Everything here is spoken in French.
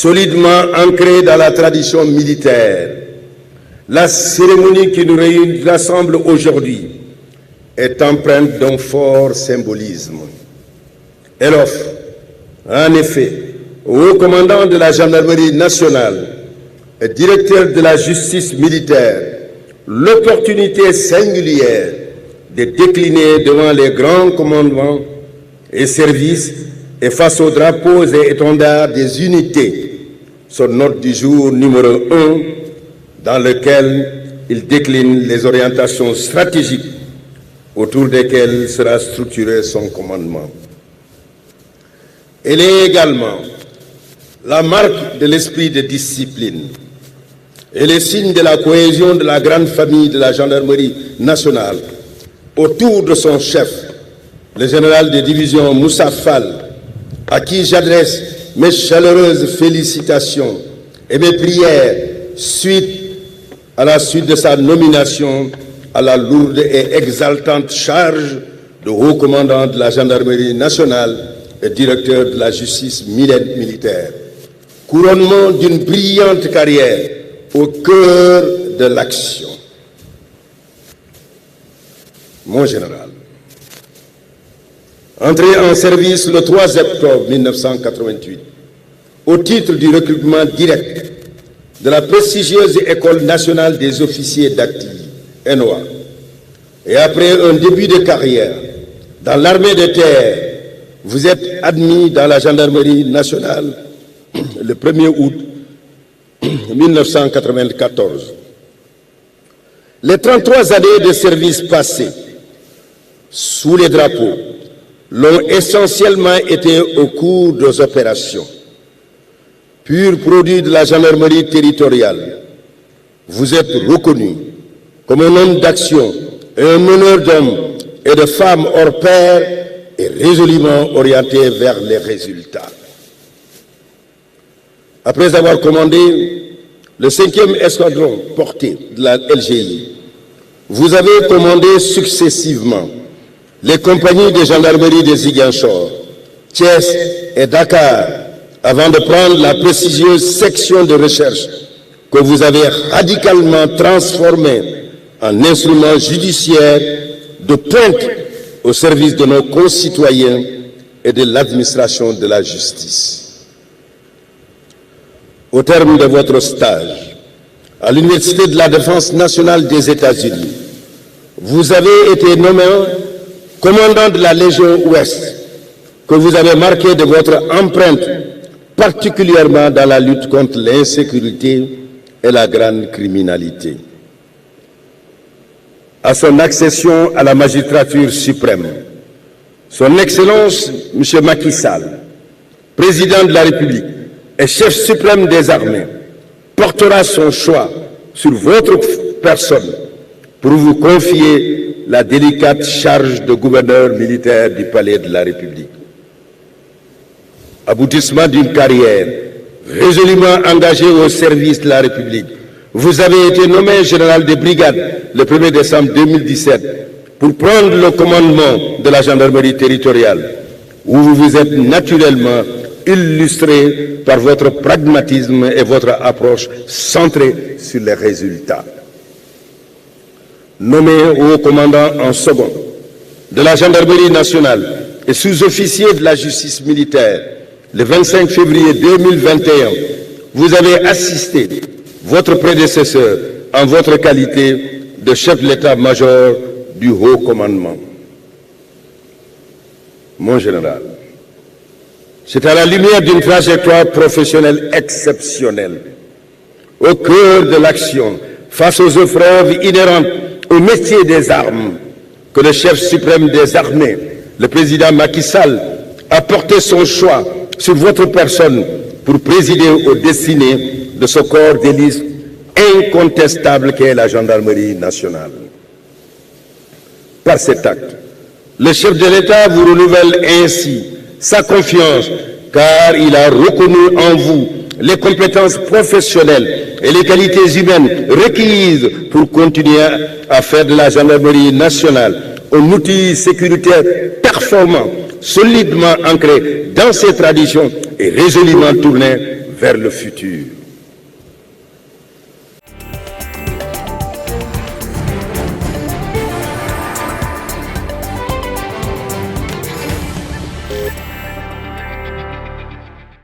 solidement ancrée dans la tradition militaire, la cérémonie qui nous rassemble aujourd'hui est empreinte d'un fort symbolisme. Elle offre, en effet, au haut commandant de la gendarmerie nationale et directeur de la justice militaire l'opportunité singulière de décliner devant les grands commandements et services et face aux drapeaux et étendards des unités son ordre du jour numéro 1 dans lequel il décline les orientations stratégiques autour desquelles sera structuré son commandement. Elle est également la marque de l'esprit de discipline et le signe de la cohésion de la grande famille de la gendarmerie nationale autour de son chef, le général de division Moussa Fall, à qui j'adresse mes chaleureuses félicitations et mes prières à la suite de sa nomination à la lourde et exaltante charge de haut commandant de la gendarmerie nationale et directeur de la justice militaire. Couronnement d'une brillante carrière au cœur de l'action. Mon général, entré en service le 3 octobre 1988, au titre du recrutement direct de la prestigieuse École nationale des officiers d'artillerie, ENOA, et après un début de carrière dans l'armée de terre, vous êtes admis dans la gendarmerie nationale le 1er août 1994. Les 33 années de service passées sous les drapeaux l'ont essentiellement été au cours des opérations. Pur produit de la gendarmerie territoriale, vous êtes reconnu comme un homme d'action et un honneur d'hommes et de femmes hors pair et résolument orienté vers les résultats. Après avoir commandé le 5e escadron porté de la LGI, vous avez commandé successivement les compagnies de gendarmerie de Ziguinchor, Thiès et Dakar, avant de prendre la prestigieuse section de recherche que vous avez radicalement transformée en instrument judiciaire de pointe au service de nos concitoyens et de l'administration de la justice. Au terme de votre stage à l'Université de la Défense nationale des États-Unis, vous avez été nommé commandant de la Légion Ouest, que vous avez marqué de votre empreinte, particulièrement dans la lutte contre l'insécurité et la grande criminalité. À son accession à la magistrature suprême, Son Excellence, M. Macky Sall, président de la République et chef suprême des armées, portera son choix sur votre personne pour vous confier la délicate charge de gouverneur militaire du Palais de la République. Aboutissement d'une carrière résolument engagée au service de la République, vous avez été nommé général de brigade le 1er décembre 2017 pour prendre le commandement de la gendarmerie territoriale, où vous vous êtes naturellement illustré par votre pragmatisme et votre approche centrée sur les résultats. Nommé haut commandant en second de la gendarmerie nationale et sous-officier de la justice militaire le 25 février 2021, vous avez assisté votre prédécesseur en votre qualité de chef de l'état-major du haut commandement. Mon général, c'est à la lumière d'une trajectoire professionnelle exceptionnelle, au cœur de l'action, face aux épreuves inhérentes au métier des armes, que le chef suprême des armées, le président Macky Sall, a porté son choix sur votre personne pour présider aux destinées de ce corps d'élite incontestable qu'est la gendarmerie nationale. Par cet acte, le chef de l'État vous renouvelle ainsi sa confiance, car il a reconnu en vous les compétences professionnelles et les qualités humaines requises pour continuer à faire de la gendarmerie nationale un outil sécuritaire performant, solidement ancré dans ses traditions et résolument tourné vers le futur.